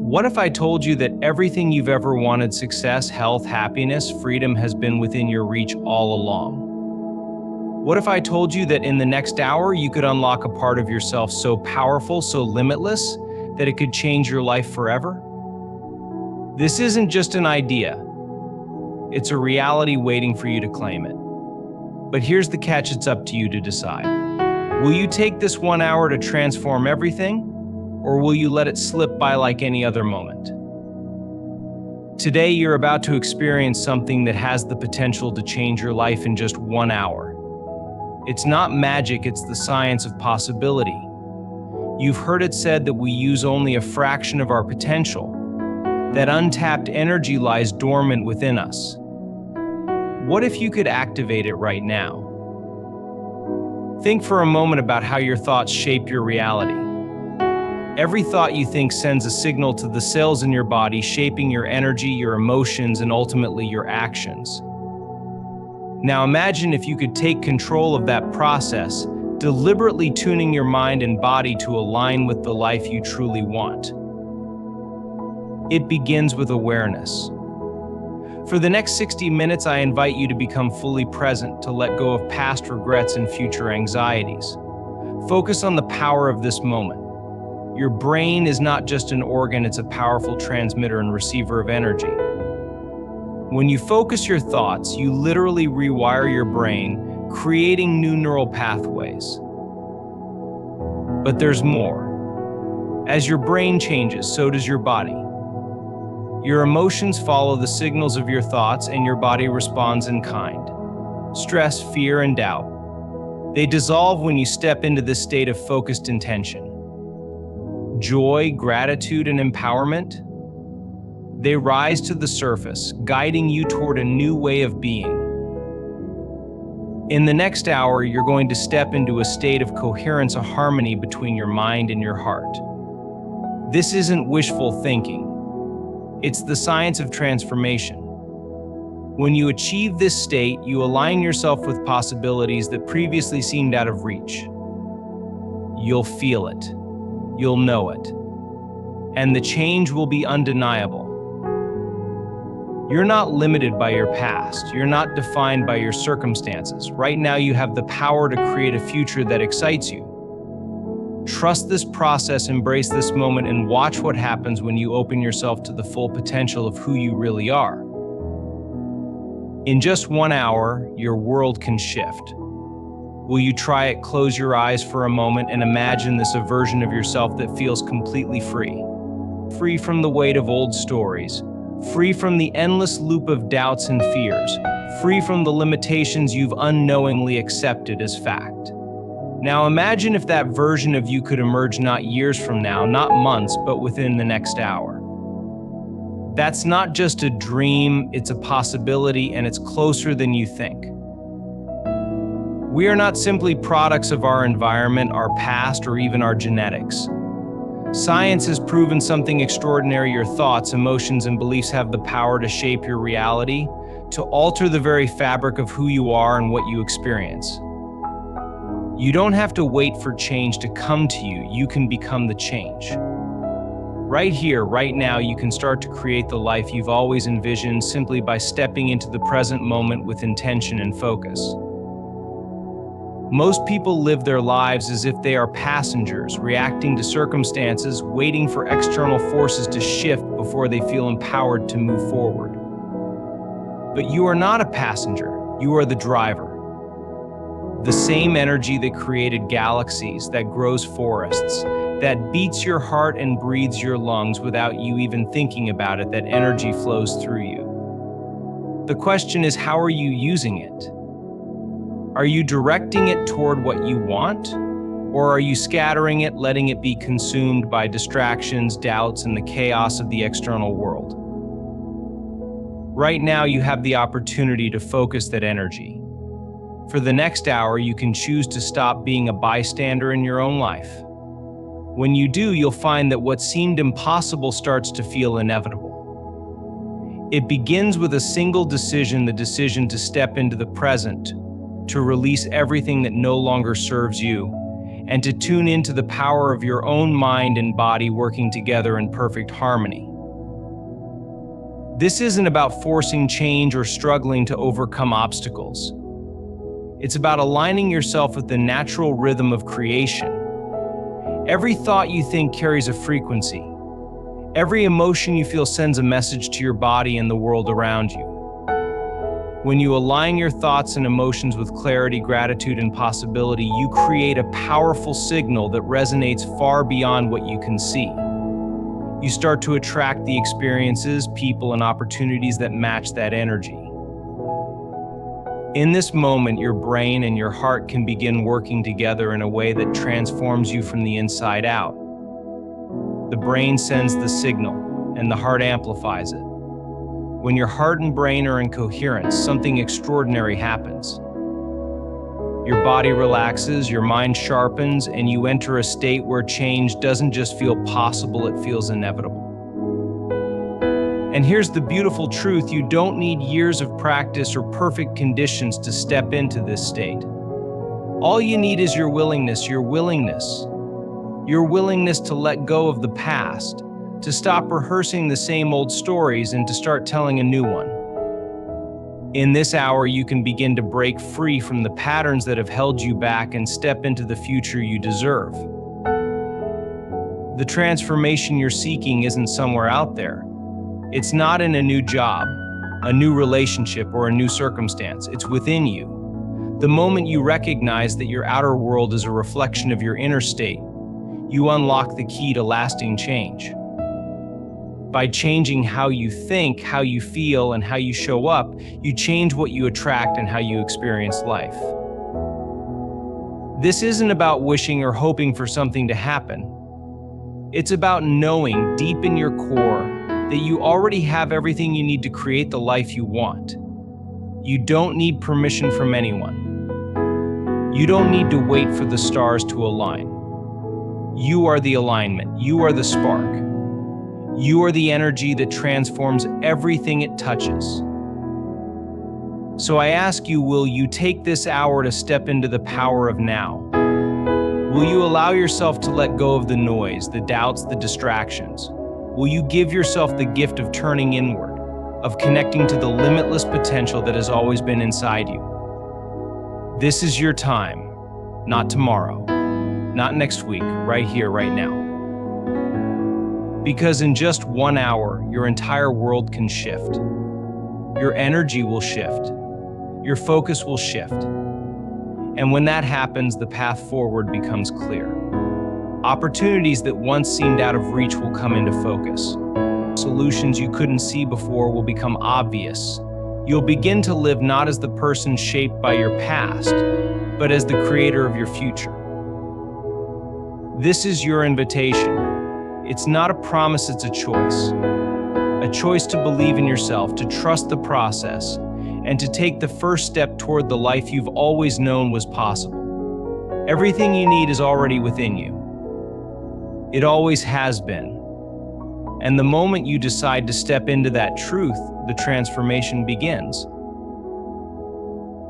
What if I told you that everything you've ever wanted, success, health, happiness, freedom, has been within your reach all along? What if I told you that in the next hour you could unlock a part of yourself so powerful, so limitless, that it could change your life forever? This isn't just an idea. It's a reality waiting for you to claim it. But here's the catch, it's up to you to decide. Will you take this 1 hour to transform everything? Or will you let it slip by like any other moment? Today, you're about to experience something that has the potential to change your life in just 1 hour. It's not magic, it's the science of possibility. You've heard it said that we use only a fraction of our potential, that untapped energy lies dormant within us. What if you could activate it right now? Think for a moment about how your thoughts shape your reality. Every thought you think sends a signal to the cells in your body, shaping your energy, your emotions, and ultimately your actions. Now imagine if you could take control of that process, deliberately tuning your mind and body to align with the life you truly want. It begins with awareness. For the next 60 minutes, I invite you to become fully present, to let go of past regrets and future anxieties. Focus on the power of this moment. Your brain is not just an organ, it's a powerful transmitter and receiver of energy. When you focus your thoughts, you literally rewire your brain, creating new neural pathways. But there's more. As your brain changes, so does your body. Your emotions follow the signals of your thoughts, and your body responds in kind. Stress, fear, and doubt. They dissolve when you step into this state of focused intention. Joy, gratitude, and empowerment, they rise to the surface, guiding you toward a new way of being. In the next hour, you're going to step into a state of coherence, a harmony between your mind and your heart. This isn't wishful thinking. It's the science of transformation. When you achieve this state, you align yourself with possibilities that previously seemed out of reach. You'll feel it. You'll know it. And the change will be undeniable. You're not limited by your past. You're not defined by your circumstances. Right now, you have the power to create a future that excites you. Trust this process, embrace this moment, and watch what happens when you open yourself to the full potential of who you really are. In just 1 hour, your world can shift. Will you try it? Close your eyes for a moment and imagine this, a version of yourself that feels completely free. Free from the weight of old stories, free from the endless loop of doubts and fears, free from the limitations you've unknowingly accepted as fact. Now imagine if that version of you could emerge not years from now, not months, but within the next hour. That's not just a dream, it's a possibility, and it's closer than you think. We are not simply products of our environment, our past, or even our genetics. Science has proven something extraordinary. Your thoughts, emotions, and beliefs have the power to shape your reality, to alter the very fabric of who you are and what you experience. You don't have to wait for change to come to you. You can become the change. Right here, right now, you can start to create the life you've always envisioned simply by stepping into the present moment with intention and focus. Most people live their lives as if they are passengers, reacting to circumstances, waiting for external forces to shift before they feel empowered to move forward. But you are not a passenger, you are the driver. The same energy that created galaxies, that grows forests, that beats your heart and breathes your lungs without you even thinking about it, that energy flows through you. The question is, how are you using it? Are you directing it toward what you want? Or are you scattering it, letting it be consumed by distractions, doubts, and the chaos of the external world? Right now, you have the opportunity to focus that energy. For the next hour, you can choose to stop being a bystander in your own life. When you do, you'll find that what seemed impossible starts to feel inevitable. It begins with a single decision, the decision to step into the present, to release everything that no longer serves you, and to tune into the power of your own mind and body working together in perfect harmony. This isn't about forcing change or struggling to overcome obstacles. It's about aligning yourself with the natural rhythm of creation. Every thought you think carries a frequency. Every emotion you feel sends a message to your body and the world around you. When you align your thoughts and emotions with clarity, gratitude, and possibility, you create a powerful signal that resonates far beyond what you can see. You start to attract the experiences, people, and opportunities that match that energy. In this moment, your brain and your heart can begin working together in a way that transforms you from the inside out. The brain sends the signal, and the heart amplifies it. When your heart and brain are in coherence, something extraordinary happens. Your body relaxes, your mind sharpens, and you enter a state where change doesn't just feel possible, it feels inevitable. And here's the beautiful truth: you don't need years of practice or perfect conditions to step into this state. All you need is your willingness to let go of the past, to stop rehearsing the same old stories and to start telling a new one. In this hour, you can begin to break free from the patterns that have held you back and step into the future you deserve. The transformation you're seeking isn't somewhere out there. It's not in a new job, a new relationship, or a new circumstance. It's within you. The moment you recognize that your outer world is a reflection of your inner state, you unlock the key to lasting change. By changing how you think, how you feel, and how you show up, you change what you attract and how you experience life. This isn't about wishing or hoping for something to happen. It's about knowing deep in your core that you already have everything you need to create the life you want. You don't need permission from anyone. You don't need to wait for the stars to align. You are the alignment. You are the spark. You are the energy that transforms everything it touches. So I ask you, will you take this hour to step into the power of now? Will you allow yourself to let go of the noise, the doubts, the distractions? Will you give yourself the gift of turning inward, of connecting to the limitless potential that has always been inside you? This is your time, not tomorrow, not next week, right here, right now. Because in just 1 hour, your entire world can shift. Your energy will shift. Your focus will shift. And when that happens, the path forward becomes clear. Opportunities that once seemed out of reach will come into focus. Solutions you couldn't see before will become obvious. You'll begin to live not as the person shaped by your past, but as the creator of your future. This is your invitation. It's not a promise, it's a choice. A choice to believe in yourself, to trust the process, and to take the first step toward the life you've always known was possible. Everything you need is already within you. It always has been. And the moment you decide to step into that truth, the transformation begins.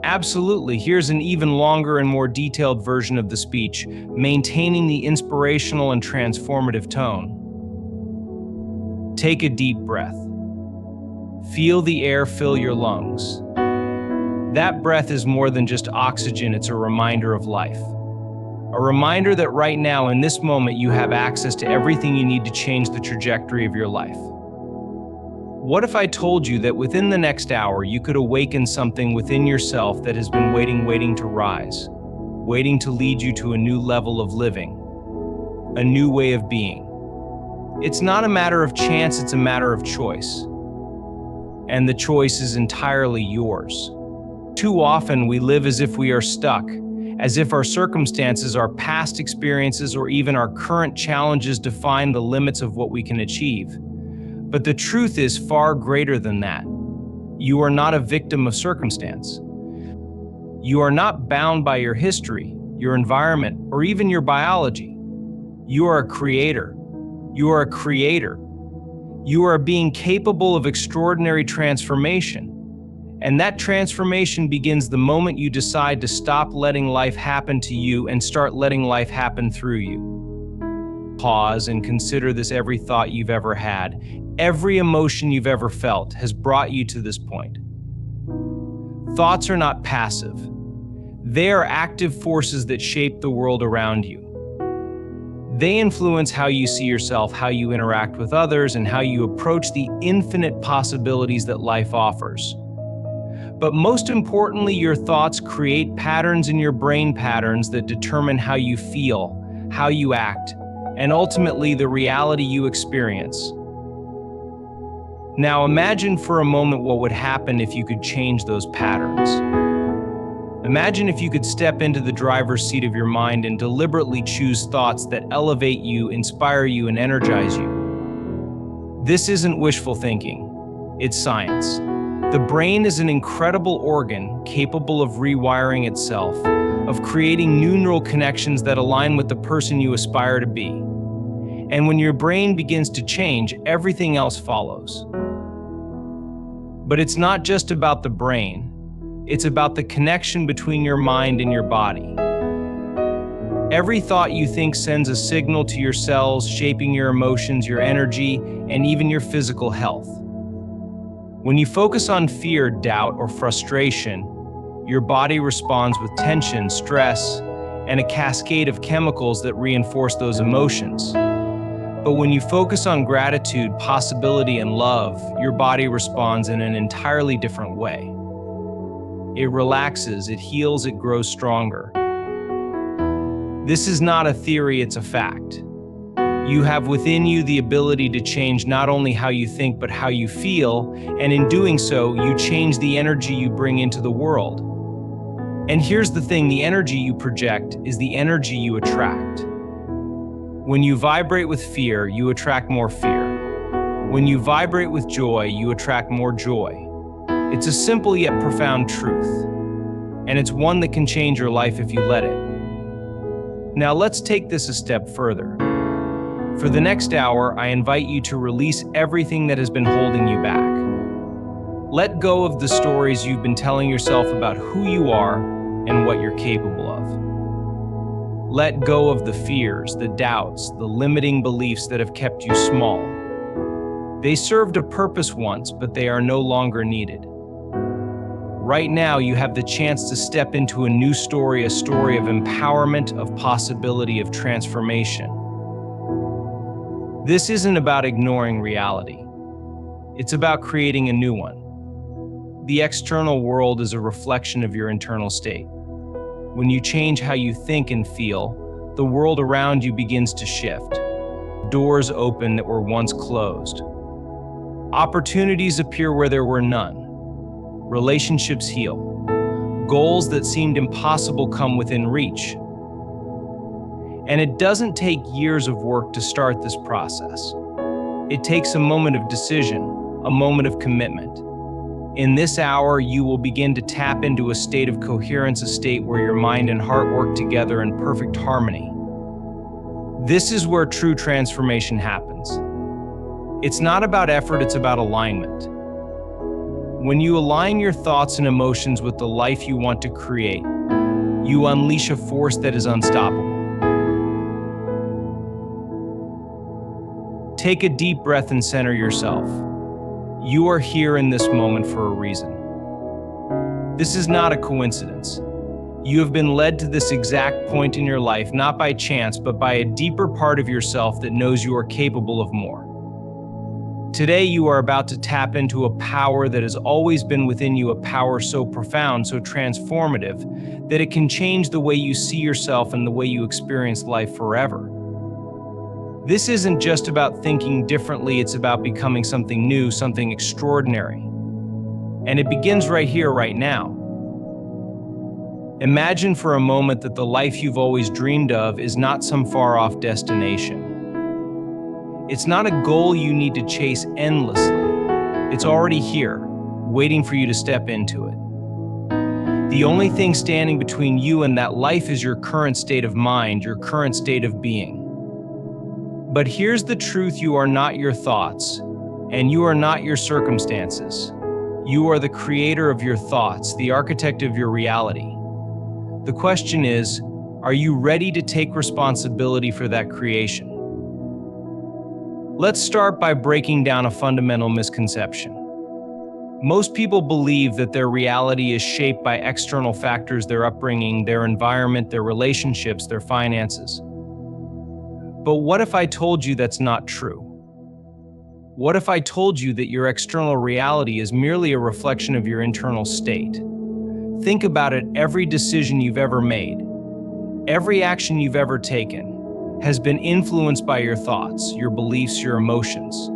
Absolutely, here's an even longer and more detailed version of the speech, maintaining the inspirational and transformative tone. Take a deep breath. Feel the air fill your lungs. That breath is more than just oxygen, it's a reminder of life. A reminder that right now, in this moment, you have access to everything you need to change the trajectory of your life. What if I told you that within the next hour, you could awaken something within yourself that has been waiting to rise, waiting to lead you to a new level of living, a new way of being? It's not a matter of chance, it's a matter of choice. And the choice is entirely yours. Too often, we live as if we are stuck, as if our circumstances, our past experiences, or even our current challenges define the limits of what we can achieve. But the truth is far greater than that. You are not a victim of circumstance. You are not bound by your history, your environment, or even your biology. You are a creator. You are a creator. You are a being capable of extraordinary transformation. And that transformation begins the moment you decide to stop letting life happen to you and start letting life happen through you. Pause and consider this: every thought you've ever had, every emotion you've ever felt has brought you to this point. Thoughts are not passive. They are active forces that shape the world around you. They influence how you see yourself, how you interact with others, and how you approach the infinite possibilities that life offers. But most importantly, your thoughts create patterns in your brain, patterns that determine how you feel, how you act, and ultimately the reality you experience. Now imagine for a moment what would happen if you could change those patterns. Imagine if you could step into the driver's seat of your mind and deliberately choose thoughts that elevate you, inspire you, and energize you. This isn't wishful thinking, it's science. The brain is an incredible organ capable of rewiring itself, of creating new neural connections that align with the person you aspire to be. And when your brain begins to change, everything else follows. But it's not just about the brain. It's about the connection between your mind and your body. Every thought you think sends a signal to your cells, shaping your emotions, your energy, and even your physical health. When you focus on fear, doubt, or frustration, your body responds with tension, stress, and a cascade of chemicals that reinforce those emotions. But when you focus on gratitude, possibility, and love, your body responds in an entirely different way. It relaxes, it heals, it grows stronger. This is not a theory, it's a fact. You have within you the ability to change not only how you think, but how you feel, and in doing so, you change the energy you bring into the world. And here's the thing: the energy you project is the energy you attract. When you vibrate with fear, you attract more fear. When you vibrate with joy, you attract more joy. It's a simple yet profound truth, and it's one that can change your life if you let it. Now let's take this a step further. For the next hour, I invite you to release everything that has been holding you back. Let go of the stories you've been telling yourself about who you are and what you're capable of. Let go of the fears, the doubts, the limiting beliefs that have kept you small. They served a purpose once, but they are no longer needed. Right now, you have the chance to step into a new story, a story of empowerment, of possibility, of transformation. This isn't about ignoring reality. It's about creating a new one. The external world is a reflection of your internal state. When you change how you think and feel, the world around you begins to shift. Doors open that were once closed. Opportunities appear where there were none. Relationships heal. Goals that seemed impossible come within reach. And it doesn't take years of work to start this process. It takes a moment of decision, a moment of commitment. In this hour, you will begin to tap into a state of coherence, a state where your mind and heart work together in perfect harmony. This is where true transformation happens. It's not about effort, it's about alignment. When you align your thoughts and emotions with the life you want to create, you unleash a force that is unstoppable. Take a deep breath and center yourself. You are here in this moment for a reason. This is not a coincidence. You have been led to this exact point in your life, not by chance, but by a deeper part of yourself that knows you are capable of more. Today, you are about to tap into a power that has always been within you, a power so profound, so transformative, that it can change the way you see yourself and the way you experience life forever. This isn't just about thinking differently, it's about becoming something new, something extraordinary. And it begins right here, right now. Imagine for a moment that the life you've always dreamed of is not some far-off destination. It's not a goal you need to chase endlessly. It's already here, waiting for you to step into it. The only thing standing between you and that life is your current state of mind, your current state of being. But here's the truth: you are not your thoughts, and you are not your circumstances. You are the creator of your thoughts, the architect of your reality. The question is, are you ready to take responsibility for that creation? Let's start by breaking down a fundamental misconception. Most people believe that their reality is shaped by external factors, their upbringing, their environment, their relationships, their finances. But what if I told you that's not true? What if I told you that your external reality is merely a reflection of your internal state? Think about it. Every decision you've ever made, every action you've ever taken has been influenced by your thoughts, your beliefs, your emotions.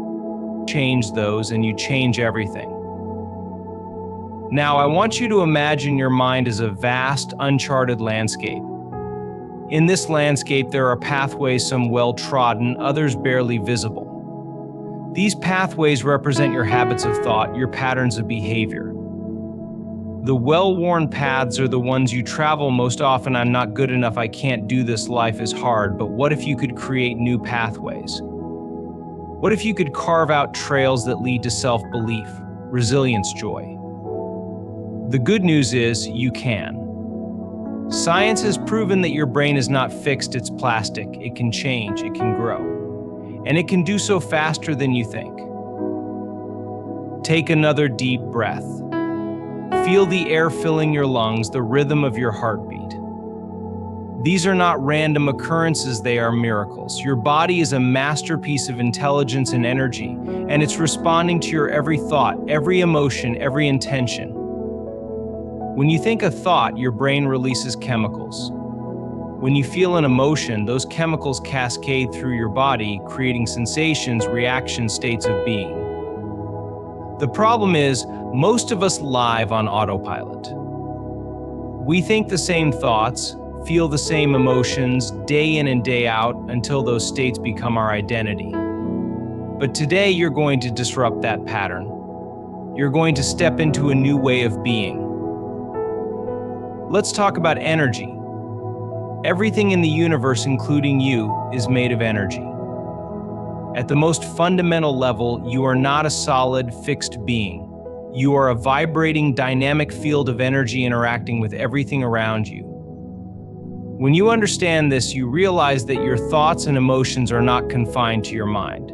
Change those and you change everything. Now, I want you to imagine your mind as a vast, uncharted landscape. In this landscape, there are pathways, some well-trodden, others barely visible. These pathways represent your habits of thought, your patterns of behavior. The well-worn paths are the ones you travel most often. I'm not good enough, I can't do this, life is hard. But what if you could create new pathways? What if you could carve out trails that lead to self-belief, resilience, joy? The good news is you can. Science has proven that your brain is not fixed, it's plastic. It can change, it can grow. And it can do so faster than you think. Take another deep breath. Feel the air filling your lungs, the rhythm of your heartbeat. These are not random occurrences, they are miracles. Your body is a masterpiece of intelligence and energy, and it's responding to your every thought, every emotion, every intention. When you think a thought, your brain releases chemicals. When you feel an emotion, those chemicals cascade through your body, creating sensations, reactions, states of being. The problem is, most of us live on autopilot. We think the same thoughts, feel the same emotions day in and day out until those states become our identity. But today you're going to disrupt that pattern. You're going to step into a new way of being. Let's talk about energy. Everything in the universe, including you, is made of energy. At the most fundamental level, you are not a solid, fixed being. You are a vibrating, dynamic field of energy interacting with everything around you. When you understand this, you realize that your thoughts and emotions are not confined to your mind.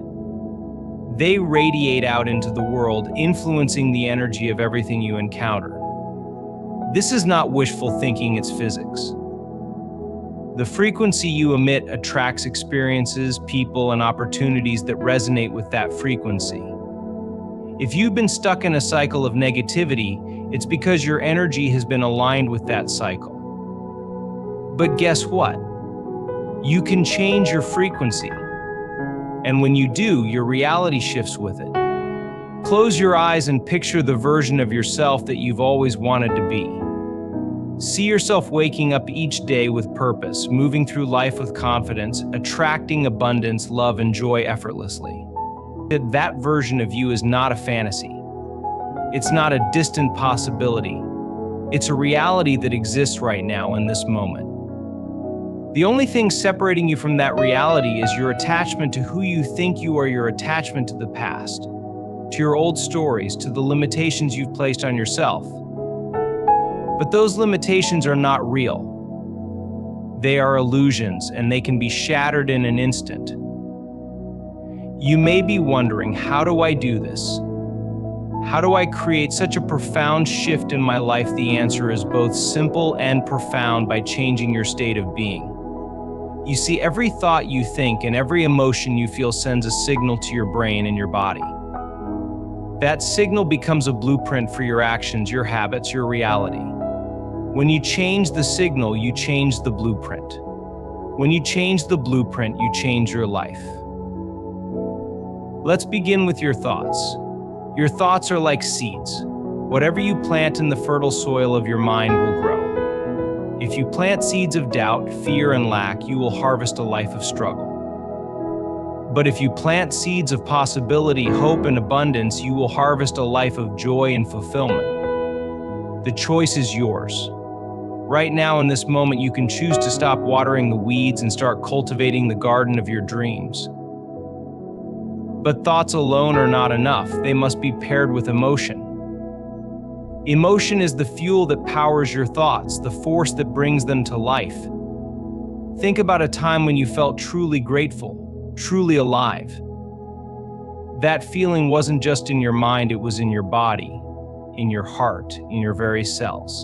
They radiate out into the world, influencing the energy of everything you encounter. This is not wishful thinking, it's physics. The frequency you emit attracts experiences, people, and opportunities that resonate with that frequency. If you've been stuck in a cycle of negativity, it's because your energy has been aligned with that cycle. But guess what? You can change your frequency. And when you do, your reality shifts with it. Close your eyes and picture the version of yourself that you've always wanted to be. See yourself waking up each day with purpose, moving through life with confidence, attracting abundance, love, and joy effortlessly. That version of you is not a fantasy. It's not a distant possibility. It's a reality that exists right now in this moment. The only thing separating you from that reality is your attachment to who you think you are, your attachment to the past, to your old stories, to the limitations you've placed on yourself. But those limitations are not real. They are illusions, and they can be shattered in an instant. You may be wondering, how do I do this? How do I create such a profound shift in my life? The answer is both simple and profound: by changing your state of being. You see, every thought you think and every emotion you feel sends a signal to your brain and your body. That signal becomes a blueprint for your actions, your habits, your reality. When you change the signal, you change the blueprint. When you change the blueprint, you change your life. Let's begin with your thoughts. Your thoughts are like seeds. Whatever you plant in the fertile soil of your mind will grow. If you plant seeds of doubt, fear, and lack, you will harvest a life of struggle. But if you plant seeds of possibility, hope, and abundance, you will harvest a life of joy and fulfillment. The choice is yours. Right now, in this moment, you can choose to stop watering the weeds and start cultivating the garden of your dreams. But thoughts alone are not enough. They must be paired with emotion. Emotion is the fuel that powers your thoughts, the force that brings them to life. Think about a time when you felt truly grateful, truly alive. That feeling wasn't just in your mind, it was in your body, in your heart, in your very cells.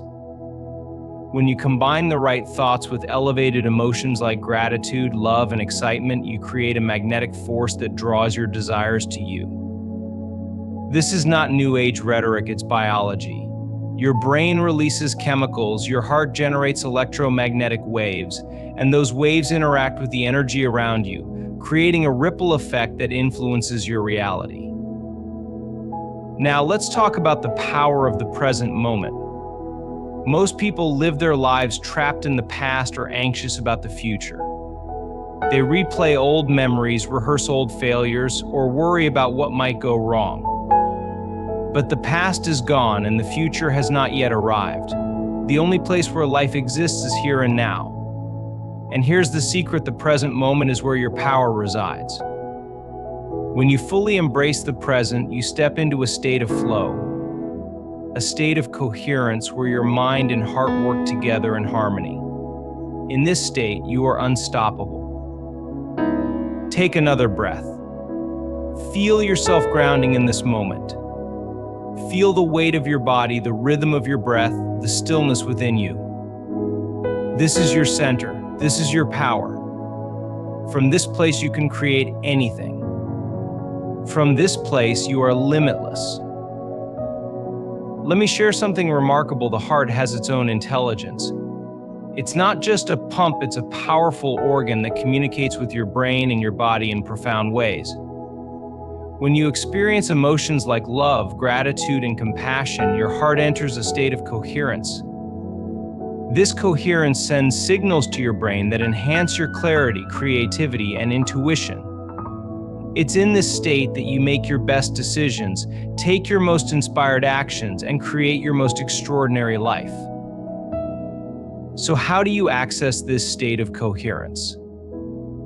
When you combine the right thoughts with elevated emotions like gratitude, love, and excitement, you create a magnetic force that draws your desires to you. This is not New Age rhetoric, it's biology. Your brain releases chemicals, your heart generates electromagnetic waves, and those waves interact with the energy around you, creating a ripple effect that influences your reality. Now, let's talk about the power of the present moment. Most people live their lives trapped in the past or anxious about the future. They replay old memories, rehearse old failures, or worry about what might go wrong. But the past is gone and the future has not yet arrived. The only place where life exists is here and now. And here's the secret: the present moment is where your power resides. When you fully embrace the present, you step into a state of flow, a state of coherence where your mind and heart work together in harmony. In this state, you are unstoppable. Take another breath. Feel yourself grounding in this moment. Feel the weight of your body, the rhythm of your breath, the stillness within you. This is your center. This is your power. From this place, you can create anything. From this place, you are limitless. Let me share something remarkable. The heart has its own intelligence. It's not just a pump, it's a powerful organ that communicates with your brain and your body in profound ways. When you experience emotions like love, gratitude, and compassion, your heart enters a state of coherence. This coherence sends signals to your brain that enhance your clarity, creativity, and intuition. It's in this state that you make your best decisions, take your most inspired actions, and create your most extraordinary life. So how do you access this state of coherence?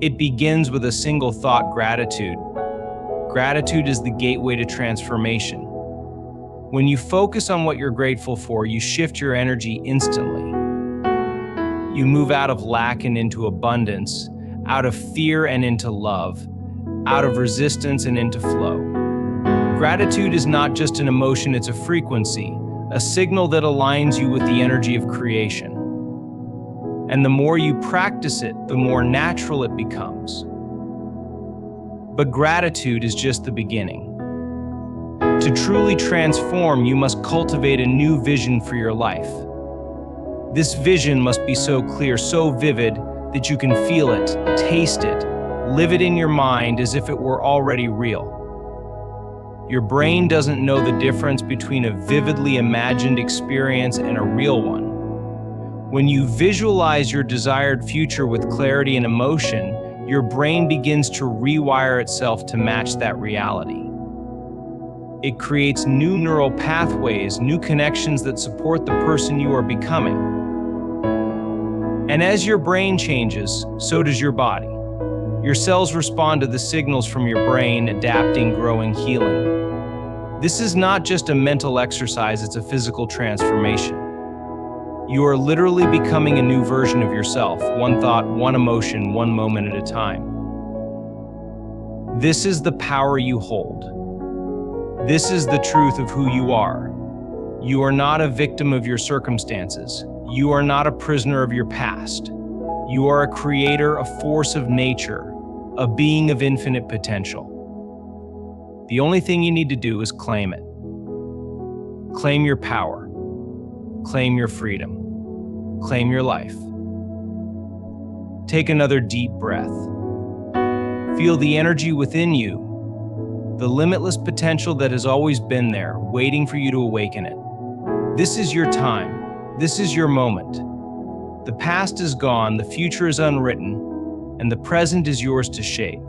It begins with a single thought: gratitude. Gratitude is the gateway to transformation. When you focus on what you're grateful for, you shift your energy instantly. You move out of lack and into abundance, out of fear and into love, out of resistance and into flow. Gratitude is not just an emotion, it's a frequency, a signal that aligns you with the energy of creation. And the more you practice it, the more natural it becomes. But gratitude is just the beginning. To truly transform, you must cultivate a new vision for your life. This vision must be so clear, so vivid, that you can feel it, taste it, live it in your mind as if it were already real. Your brain doesn't know the difference between a vividly imagined experience and a real one. When you visualize your desired future with clarity and emotion, your brain begins to rewire itself to match that reality. It creates new neural pathways, new connections that support the person you are becoming. And as your brain changes, so does your body. Your cells respond to the signals from your brain, adapting, growing, healing. This is not just a mental exercise, it's a physical transformation. You are literally becoming a new version of yourself, one thought, one emotion, one moment at a time. This is the power you hold. This is the truth of who you are. You are not a victim of your circumstances. You are not a prisoner of your past. You are a creator, a force of nature, a being of infinite potential. The only thing you need to do is claim it. Claim your power. Claim your freedom. Claim your life. Take another deep breath. Feel the energy within you, the limitless potential that has always been there, waiting for you to awaken it. This is your time. This is your moment. The past is gone, the future is unwritten, and the present is yours to shape.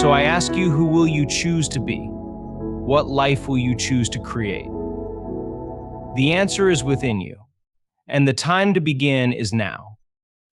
So I ask you, who will you choose to be? What life will you choose to create? The answer is within you, and the time to begin is now.